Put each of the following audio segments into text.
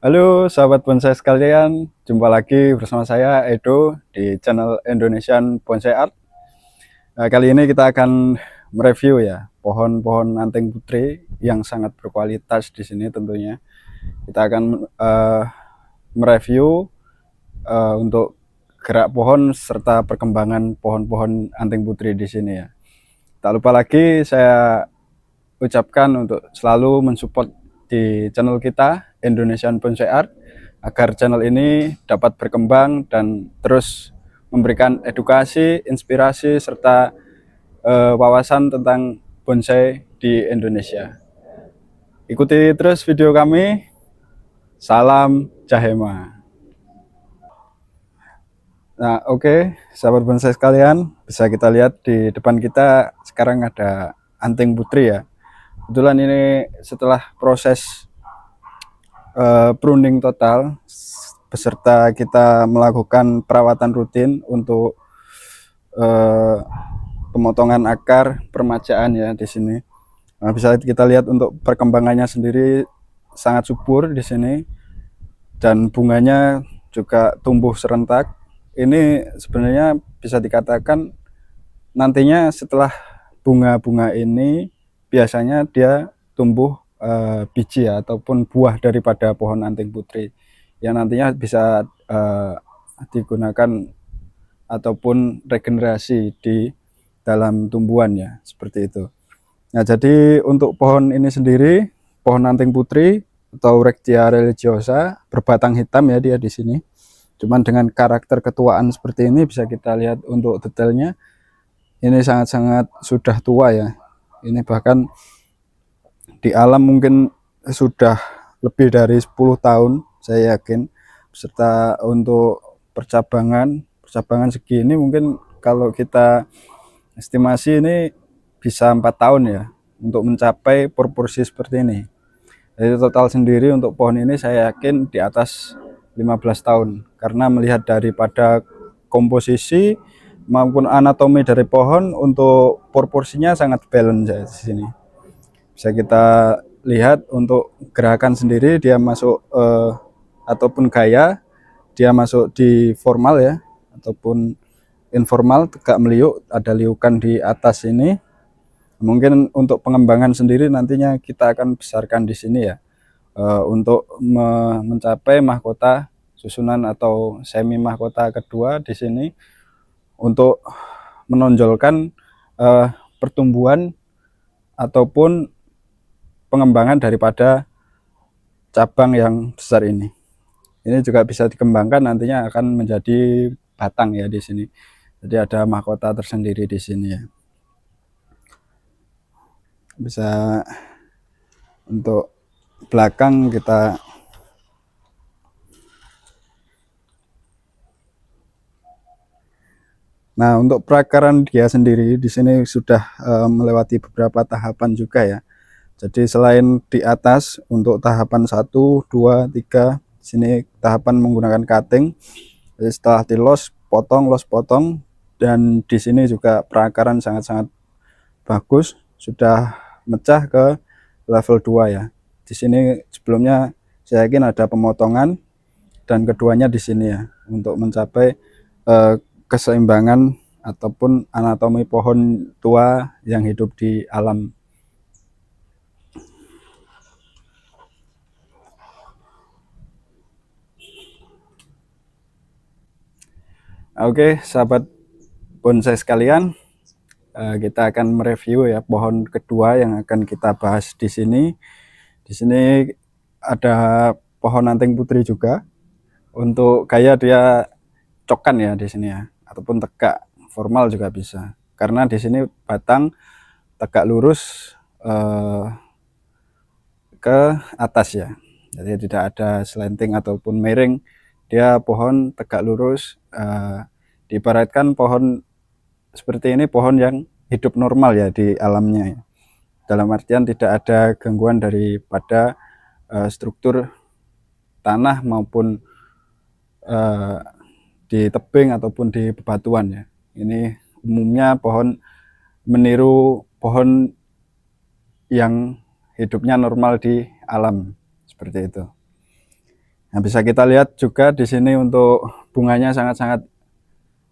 Halo sahabat bonsai sekalian, jumpa lagi bersama saya Edo di channel Indonesian Bonsai Art. Nah, kali ini kita akan mereview ya pohon-pohon anting putri yang sangat berkualitas di sini tentunya. Kita akan mereview untuk gerak pohon serta perkembangan pohon-pohon anting putri di sini ya. Tak lupa lagi saya ucapkan untuk selalu mensupport di channel kita Indonesian Bonsai Art agar channel ini dapat berkembang dan terus memberikan edukasi, inspirasi serta wawasan tentang bonsai di Indonesia. Ikuti terus video kami. Salam Jahema. Nah, oke, sahabat bonsai sekalian, bisa kita lihat di depan kita sekarang ada anting putri ya. Kebetulan ini setelah proses pruning total beserta kita melakukan perawatan rutin untuk pemotongan akar, permajaan ya di sini. Nah, bisa kita lihat untuk perkembangannya sendiri sangat subur di sini dan bunganya juga tumbuh serentak. Ini sebenarnya bisa dikatakan nantinya setelah bunga-bunga ini biasanya dia tumbuh biji ya, ataupun buah daripada pohon anting putri yang nantinya bisa digunakan ataupun regenerasi di dalam tumbuhan ya, seperti itu. Nah, jadi untuk pohon ini sendiri, pohon anting putri atau Rectia religiosa berbatang hitam ya dia di sini. Cuman dengan karakter ketuaan seperti ini bisa kita lihat untuk detailnya ini sangat-sangat sudah tua ya. Ini bahkan di alam mungkin sudah lebih dari 10 tahun saya yakin, serta untuk percabangan segini mungkin kalau kita estimasi ini bisa 4 tahun ya untuk mencapai proporsi seperti ini. Jadi total sendiri untuk pohon ini saya yakin di atas 15 tahun karena melihat daripada komposisi maupun anatomi dari pohon untuk proporsinya sangat balance ya di sini. Bisa kita lihat untuk gerakan sendiri dia masuk ataupun gaya dia masuk di formal ya ataupun informal, tegak meliuk, ada liukan di atas ini. Mungkin untuk pengembangan sendiri nantinya kita akan besarkan di sini ya untuk mencapai mahkota susunan atau semi mahkota kedua di sini untuk menonjolkan pertumbuhan ataupun pengembangan daripada cabang yang besar ini. Ini juga bisa dikembangkan nantinya akan menjadi batang ya di sini. Jadi ada mahkota tersendiri di sini ya. Bisa untuk belakang kita Nah, untuk perakaran dia sendiri di sini sudah melewati beberapa tahapan juga ya. Jadi selain di atas untuk tahapan 1, 2, 3, sini tahapan menggunakan cutting. Jadi setelah di los potong, dan di sini juga perakaran sangat-sangat bagus, sudah mecah ke level 2 ya. Di sini sebelumnya saya yakin ada pemotongan dan keduanya di sini ya untuk mencapai keseimbangan ataupun anatomi pohon tua yang hidup di alam. Oke, sahabat bonsai sekalian, kita akan mereview ya pohon kedua yang akan kita bahas di sini. Di sini ada pohon anting putri juga. Untuk gaya dia cokan ya di sini ya, ataupun tegak formal juga bisa. Karena di sini batang tegak lurus ke atas ya. Jadi tidak ada slanting ataupun miring. Dia pohon tegak lurus. Diibaratkan pohon seperti ini pohon yang hidup normal ya di alamnya ya. Dalam artian tidak ada gangguan daripada struktur tanah maupun di tebing ataupun di bebatuan ya. Ini umumnya pohon meniru pohon yang hidupnya normal di alam seperti itu. Nah, bisa kita lihat juga di sini untuk bunganya sangat-sangat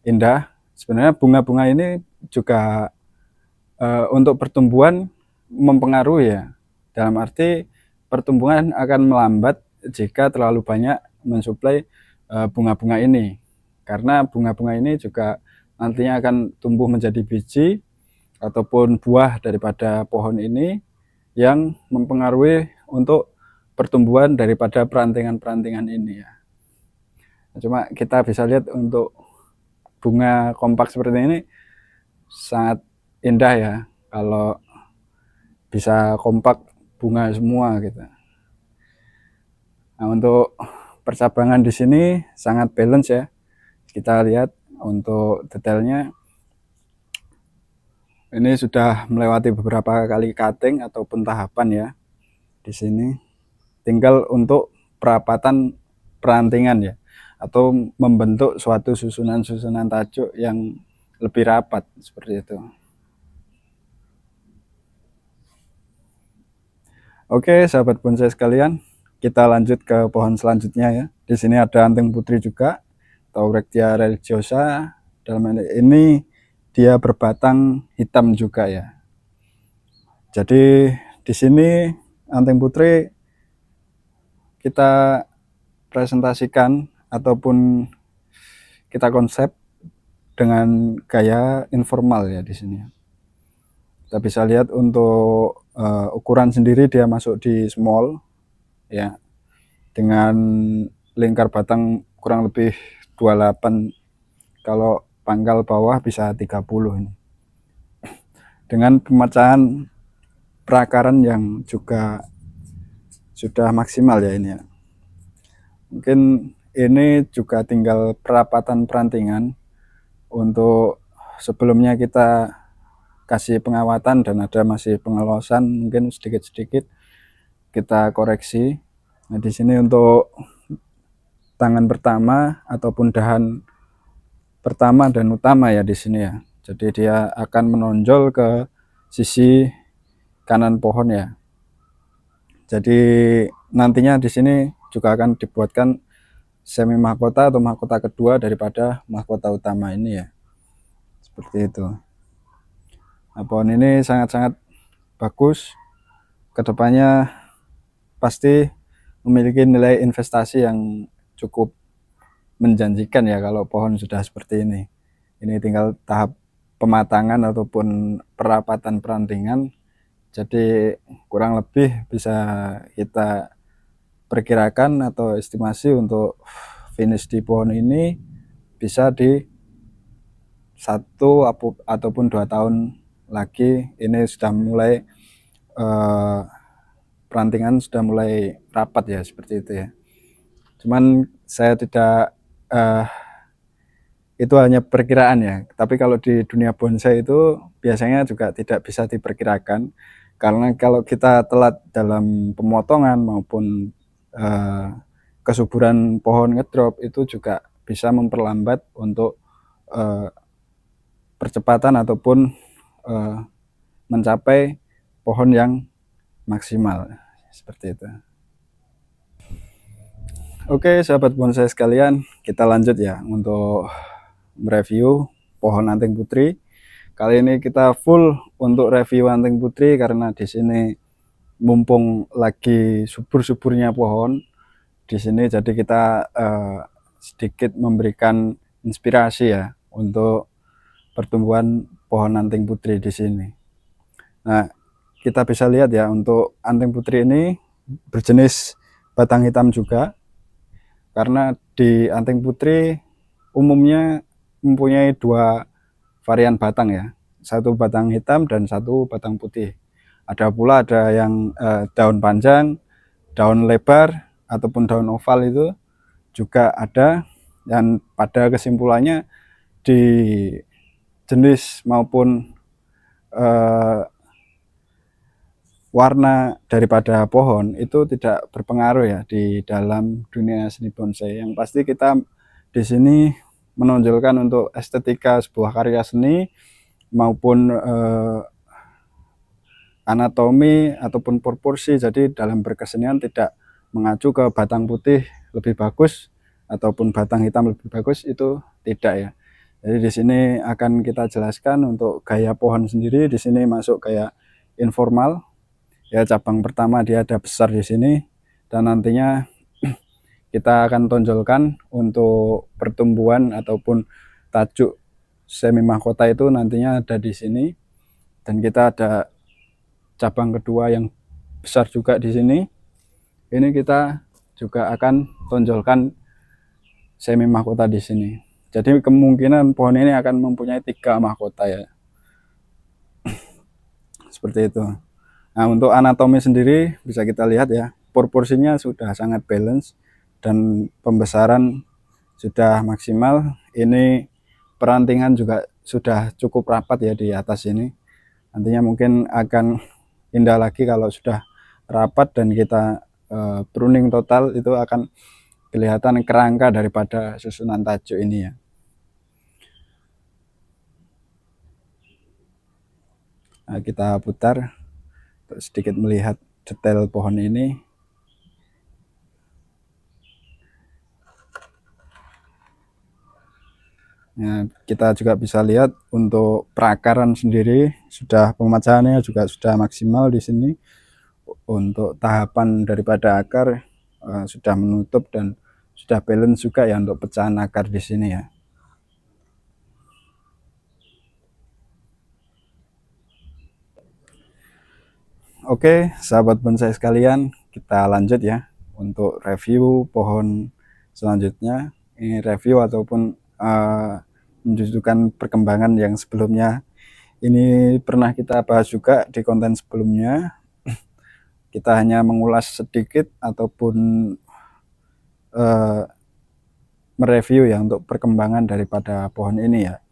indah. Sebenarnya bunga-bunga ini juga untuk pertumbuhan mempengaruhi ya. Dalam arti pertumbuhan akan melambat jika terlalu banyak mensuplai bunga-bunga ini. Karena bunga-bunga ini juga nantinya akan tumbuh menjadi biji ataupun buah daripada pohon ini yang mempengaruhi untuk pertumbuhan daripada perantingan-perantingan ini ya. Cuma kita bisa lihat untuk bunga kompak seperti ini sangat indah ya kalau bisa kompak bunga semua gitu. Nah, untuk percabangan di sini sangat balance ya. Kita lihat untuk detailnya ini sudah melewati beberapa kali cutting ataupun tahapan ya di sini. Tinggal untuk perapatan perantingan ya, atau membentuk suatu susunan-susunan tajuk yang lebih rapat seperti itu. Oke, sahabat bonsai sekalian, kita lanjut ke pohon selanjutnya ya. Di sini ada anting putri juga, Taurectia religiosa. Dalam ini dia berbatang hitam juga ya. Jadi di sini anting putri kita presentasikan ataupun kita konsep dengan gaya informal ya di sini. Kita bisa lihat untuk ukuran sendiri dia masuk di small ya, dengan lingkar batang kurang lebih 28, kalau pangkal bawah bisa 30 ini. Dengan pemecahan perakaran yang juga sudah maksimal ya ini ya. Mungkin ini juga tinggal perapatan perantingan. Untuk sebelumnya kita kasih pengawatan dan ada masih pengelosan, mungkin sedikit-sedikit kita koreksi. Nah, di sini untuk tangan pertama ataupun dahan pertama dan utama ya di sini ya. Jadi dia akan menonjol ke sisi kanan pohon ya. Jadi nantinya di sini juga akan dibuatkan semi mahkota atau mahkota kedua daripada mahkota utama ini ya. Seperti itu. Nah, pohon ini sangat-sangat bagus. Kedepannya pasti memiliki nilai investasi yang cukup menjanjikan ya kalau pohon sudah seperti ini. Ini tinggal tahap pematangan ataupun perapatan perantingan. Jadi kurang lebih bisa kita perkirakan atau estimasi untuk finish di pohon ini bisa di 1 ataupun 2 tahun lagi ini sudah mulai perantingan sudah mulai rapat ya, seperti itu ya. Cuman saya tidak itu hanya perkiraan ya, tapi kalau di dunia bonsai itu biasanya juga tidak bisa diperkirakan, karena kalau kita telat dalam pemotongan maupun kesuburan pohon ngedrop itu juga bisa memperlambat untuk percepatan ataupun mencapai pohon yang maksimal seperti itu. Oke, sahabat bonsai sekalian, kita lanjut ya untuk mereview pohon anting putri. Kali ini kita full untuk review anting putri karena di sini mumpung lagi subur-suburnya pohon di sini, jadi kita sedikit memberikan inspirasi ya untuk pertumbuhan pohon anting putri di sini. Nah, kita bisa lihat ya untuk anting putri ini berjenis batang hitam juga, karena di anting putri umumnya mempunyai 2 varian batang ya, 1 batang hitam dan 1 batang putih. Ada pula ada yang daun panjang, daun lebar ataupun daun oval itu juga ada, dan pada kesimpulannya di jenis maupun warna daripada pohon itu tidak berpengaruh ya di dalam dunia seni bonsai. Yang pasti kita di sini menonjolkan untuk estetika sebuah karya seni maupun anatomi ataupun proporsi. Jadi dalam berkesenian tidak mengacu ke batang putih lebih bagus ataupun batang hitam lebih bagus, itu tidak ya. Jadi di sini akan kita jelaskan untuk gaya pohon sendiri. Di sini masuk kayak informal ya. Cabang pertama dia ada besar di sini, dan nantinya kita akan tonjolkan untuk pertumbuhan ataupun tajuk semi mahkota itu nantinya ada di sini. Dan kita ada cabang kedua yang besar juga di sini. Ini kita juga akan tonjolkan semi mahkota di sini. Jadi kemungkinan pohon ini akan mempunyai 3 mahkota ya. Seperti itu. Nah, untuk anatomi sendiri bisa kita lihat ya, proporsinya sudah sangat balance dan pembesaran sudah maksimal. Ini perantingan juga sudah cukup rapat ya di atas ini. Nantinya mungkin akan indah lagi kalau sudah rapat dan kita pruning total, itu akan kelihatan kerangka daripada susunan tajuk ini ya. Nah, kita putar untuk sedikit melihat detail pohon ini. Nah, kita juga bisa lihat untuk perakaran sendiri sudah, pemecahannya juga sudah maksimal di sini. Untuk tahapan daripada akar sudah menutup dan sudah balance juga ya untuk pecahan akar di sini ya. Oke, sahabat bonsai sekalian, kita lanjut ya untuk review pohon selanjutnya. Ini review ataupun menunjukkan perkembangan yang sebelumnya. Ini pernah kita bahas juga di konten sebelumnya. Kita hanya mengulas sedikit ataupun mereview ya untuk perkembangan daripada pohon ini ya.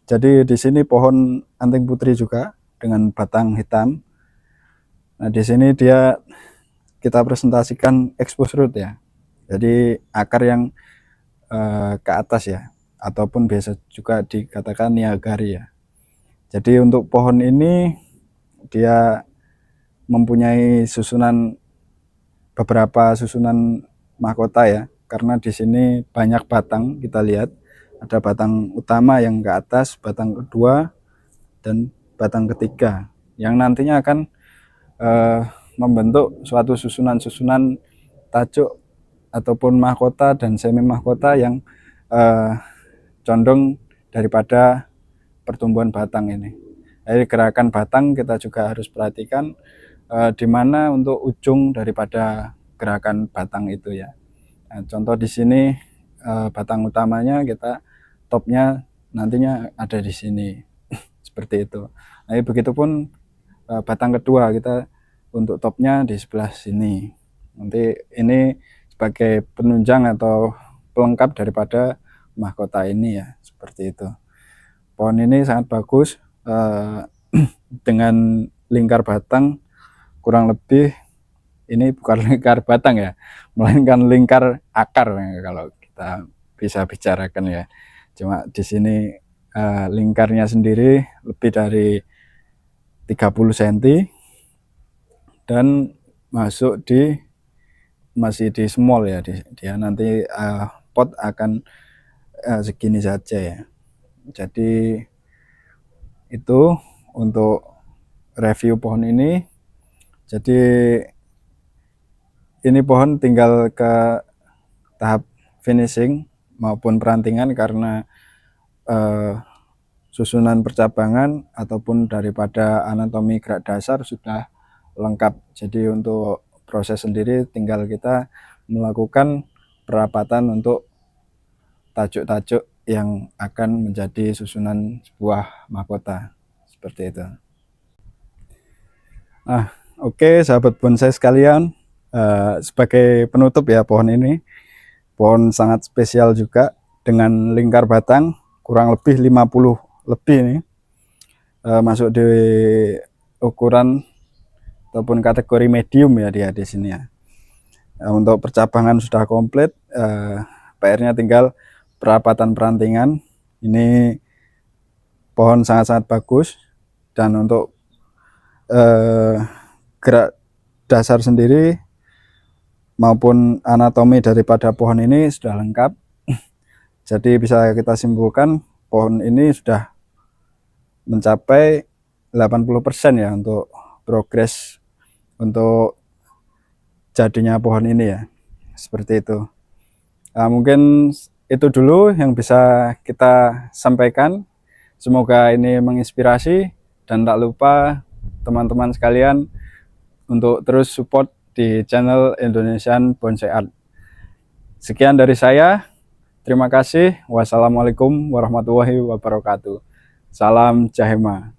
Jadi di sini pohon anting putri juga dengan batang hitam. Nah, di sini dia kita presentasikan expose root ya. Jadi akar yang ke atas ya, ataupun biasa juga dikatakan niagari ya. Jadi untuk pohon ini dia mempunyai beberapa susunan mahkota ya, karena di sini banyak batang. Kita lihat ada batang utama yang ke atas, batang kedua, dan batang ketiga yang nantinya akan membentuk suatu susunan-susunan tajuk ataupun mahkota dan semi mahkota yang condong daripada pertumbuhan batang ini. Jadi gerakan batang kita juga harus perhatikan di mana untuk ujung daripada gerakan batang itu ya. Nah, contoh di sini batang utamanya kita topnya nantinya ada di sini seperti itu. Nah, begitupun batang kedua kita untuk topnya di sebelah sini. Nanti ini sebagai penunjang atau pelengkap daripada mahkota ini ya, seperti itu. Pohon ini sangat bagus dengan lingkar batang kurang lebih, ini bukan lingkar batang ya, melainkan lingkar akar ya, kalau kita bisa bicarakan ya. Cuma di sini lingkarnya sendiri lebih dari 30 cm dan masih di small ya, dia nanti pot akan segini saja ya. Jadi itu untuk review pohon ini. Jadi ini pohon tinggal ke tahap finishing maupun perantingan, karena susunan percabangan ataupun daripada anatomi gerak dasar sudah lengkap. Jadi untuk proses sendiri tinggal kita melakukan perapatan untuk tajuk-tajuk yang akan menjadi susunan sebuah mahkota, seperti itu. Nah, oke sahabat bonsai sekalian, sebagai penutup ya, pohon ini pohon sangat spesial juga dengan lingkar batang kurang lebih 50 lebih ini, masuk di ukuran ataupun kategori medium ya dia di sini ya. Untuk percabangan sudah komplit, PR-nya tinggal perapatan perantingan. Ini pohon sangat-sangat bagus, dan untuk gerak dasar sendiri maupun anatomi daripada pohon ini sudah lengkap. Jadi bisa kita simpulkan pohon ini sudah mencapai 80% ya untuk progres untuk jadinya pohon ini ya. Seperti itu. Nah, mungkin itu dulu yang bisa kita sampaikan. Semoga ini menginspirasi, dan tak lupa teman-teman sekalian untuk terus support di channel Indonesian Bonsai Art. Sekian dari saya. Terima kasih. Wassalamualaikum warahmatullahi wabarakatuh. Salam Jahema.